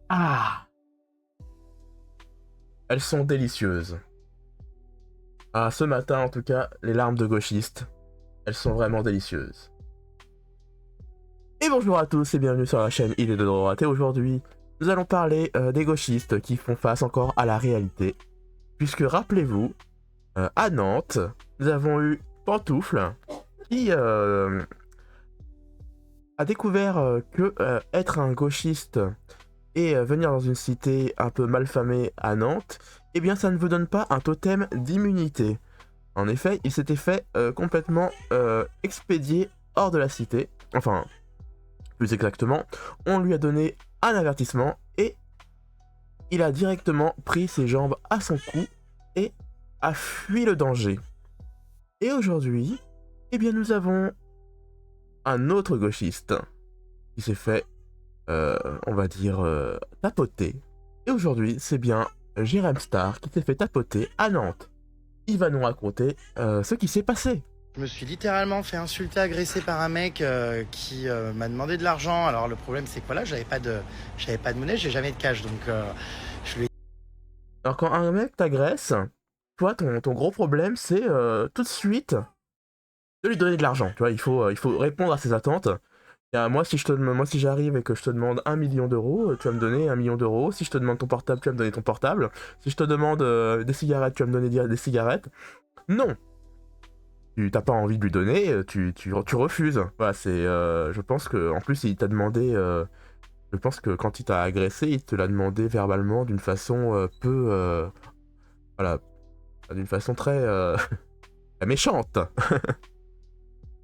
Ah, elles sont délicieuses. Ah, ce matin, en tout cas, les larmes de gauchiste, elles sont vraiment délicieuses. Et bonjour à tous et bienvenue sur la chaîne Idées de droite. Et aujourd'hui, nous allons parler des gauchistes qui font face encore à la réalité. Puisque rappelez-vous, à Nantes, nous avons eu Pantoufle qui a découvert que être un gauchiste et venir dans une cité un peu malfamée à Nantes, eh bien ça ne vous donne pas un totem d'immunité. En effet, il s'était fait complètement expédier hors de la cité. Enfin, plus exactement, on lui a donné un avertissement et il a directement pris ses jambes à son cou et a fui le danger. Et aujourd'hui, eh bien nous avons un autre gauchiste qui s'est fait, on va dire, tapoter. Et aujourd'hui, c'est bien Jérém Star qui s'est fait tapoter à Nantes. Il va nous raconter ce qui s'est passé. Je me suis littéralement fait insulter, agresser par un mec qui m'a demandé de l'argent. Alors le problème c'est que voilà, j'avais pas de monnaie, j'ai jamais de cash, donc je lui ai... Alors quand un mec t'agresse, toi ton gros problème c'est tout de suite de lui donner de l'argent. Tu vois, il faut répondre à ses attentes. Moi si j'arrive et que je te demande 1 million d'euros, tu vas me donner 1 million d'euros. Si je te demande ton portable, tu vas me donner ton portable. Si je te demande des cigarettes, tu vas me donner des cigarettes. Non, tu t'as pas envie de lui donner, tu refuses. Voilà, c'est. Je pense que en plus il t'a demandé. Je pense que quand il t'a agressé, il te l'a demandé verbalement d'une façon peu. Voilà, d'une façon très méchante.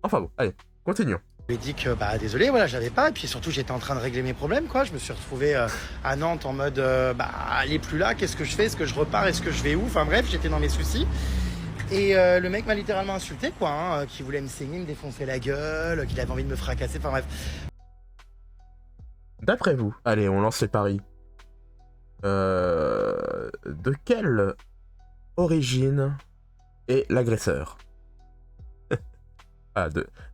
Enfin bon, allez, continuons. Je lui ai dit que bah désolé, voilà, j'avais pas, et puis surtout j'étais en train de régler mes problèmes, quoi. Je me suis retrouvé à Nantes en mode bah elle est plus là, qu'est-ce que je fais, est-ce que je repars, est-ce que je vais où, enfin bref, j'étais dans mes soucis. Et le mec m'a littéralement insulté, quoi, hein, qui voulait me saigner, me défoncer la gueule, qu'il avait envie de me fracasser, enfin bref. D'après vous, allez, on lance les paris. De quelle origine est l'agresseur? Ah,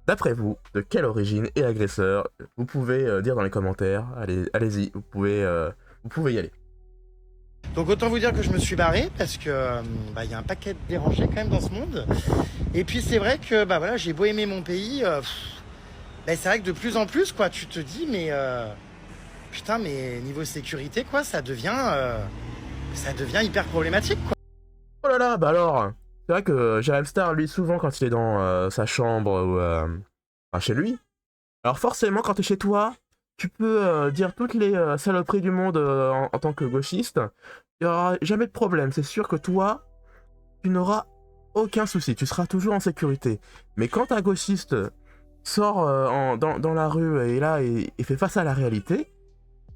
d'après vous, de quelle origine est l'agresseur? Vous pouvez dire dans les commentaires. Allez-y, vous pouvez y aller. Donc autant vous dire que je me suis barré parce que bah, y a un paquet de dérangés quand même dans ce monde. Et puis c'est vrai que bah voilà, j'ai beau aimer mon pays, bah, c'est vrai que de plus en plus quoi, tu te dis mais putain mais niveau sécurité quoi, ça devient hyper problématique quoi. Oh là là, bah alors, c'est vrai que Jérém Star, lui, souvent quand il est dans sa chambre ou enfin, chez lui, alors forcément quand t'es chez toi, tu peux dire toutes les saloperies du monde en tant que gauchiste, il n'y aura jamais de problème, c'est sûr que toi, tu n'auras aucun souci, tu seras toujours en sécurité. Mais quand un gauchiste sort dans la rue et là et fait face à la réalité,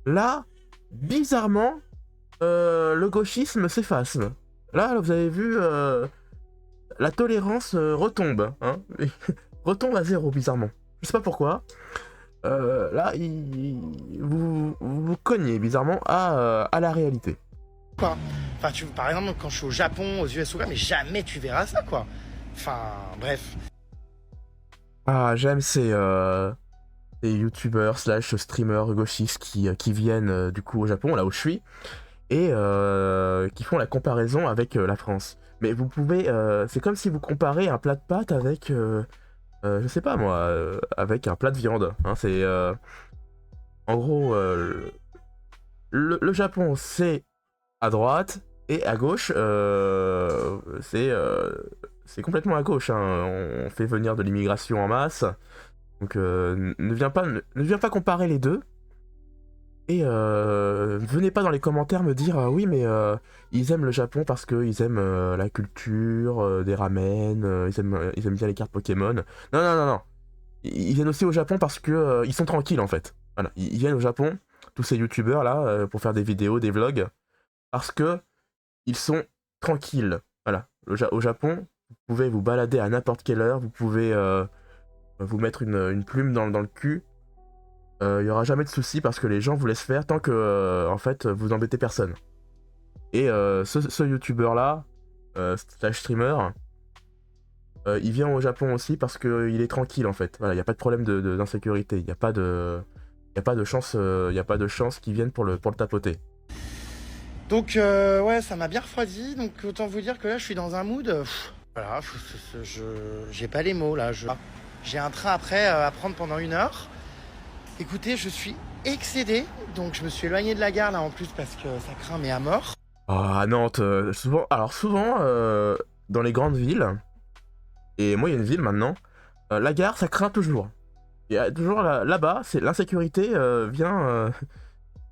là, bizarrement, le gauchisme s'efface. Là, vous avez vu, la tolérance retombe, hein, retombe à zéro, bizarrement. Je sais pas pourquoi. Là, vous cognez bizarrement à la réalité. Quoi. Enfin par exemple quand je suis au Japon, aux US ou quoi, mais jamais tu verras ça quoi. Enfin bref. Ah, j'aime ces youtubeurs slash streamers gauchistes qui viennent du coup au Japon, là où je suis, et qui font la comparaison avec la France. Mais vous pouvez, c'est comme si vous comparez un plat de pâtes avec, je sais pas moi, avec un plat de viande. Hein, c'est, en gros, le Japon c'est à droite et à gauche, c'est complètement à gauche. Hein. On fait venir de l'immigration en masse, donc ne viens pas comparer les deux. Et venez pas dans les commentaires me dire oui mais ils aiment le Japon parce qu'ils aiment la culture, des ramen, ils aiment bien les cartes Pokémon. Non non non non. Ils viennent aussi au Japon parce que ils sont tranquilles en fait. Voilà, ils viennent au Japon, tous ces youtubeurs là, pour faire des vidéos, des vlogs, parce que ils sont tranquilles. Voilà, au Japon, vous pouvez vous balader à n'importe quelle heure, vous pouvez vous mettre une plume dans le cul. Il y aura jamais de soucis parce que les gens vous laissent faire tant que en fait vous embêtez personne. Et ce youtubeur là, slash streamer, il vient au Japon aussi parce que il est tranquille en fait. Voilà, il y a pas de problème d'insécurité, il y a pas de y a pas de chance, y a pas de chance qu'ils viennent pour le tapoter. Donc ouais, ça m'a bien refroidi. Donc autant vous dire que là, je suis dans un mood. Voilà, j'ai pas les mots là. J'ai un train après à prendre pendant 1 heure. Écoutez, je suis excédé. Donc je me suis éloigné de la gare là en plus parce que ça craint mais à mort. Ah, à Nantes, souvent, dans les grandes villes, et moi il y a une ville maintenant, la gare ça craint toujours. Il y a toujours là-bas, c'est l'insécurité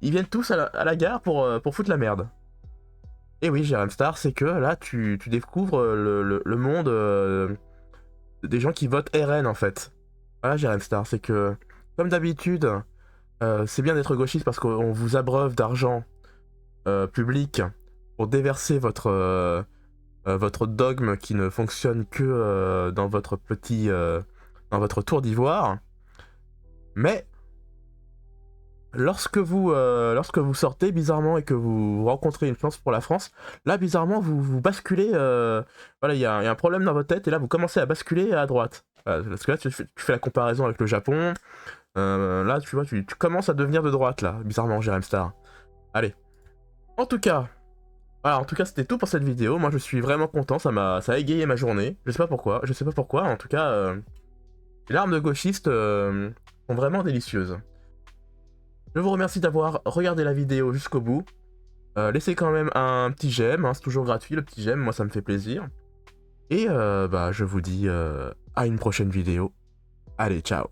ils viennent tous à la gare pour foutre la merde. Et oui, Jérém Star, c'est que là tu découvres le monde des gens qui votent RN en fait. Voilà, Jérém Star, c'est que comme d'habitude, c'est bien d'être gauchiste parce qu'on vous abreuve d'argent public pour déverser votre dogme qui ne fonctionne que dans votre tour d'ivoire. Mais lorsque vous sortez bizarrement et que vous rencontrez une chance pour la France, là bizarrement vous basculez. Voilà, il y a un problème dans votre tête et là vous commencez à basculer à droite. Parce que là tu fais la comparaison avec le Japon. Là tu vois, tu commences à devenir de droite là, bizarrement, Jérém Star. Allez. En tout cas, c'était tout pour cette vidéo. Moi je suis vraiment content, ça a égayé ma journée. Je sais pas pourquoi, en tout cas, les larmes de gauchistes sont vraiment délicieuses. Je vous remercie d'avoir regardé la vidéo jusqu'au bout. Laissez quand même un petit j'aime, hein, c'est toujours gratuit le petit j'aime, moi ça me fait plaisir. Et je vous dis à une prochaine vidéo. Allez, ciao.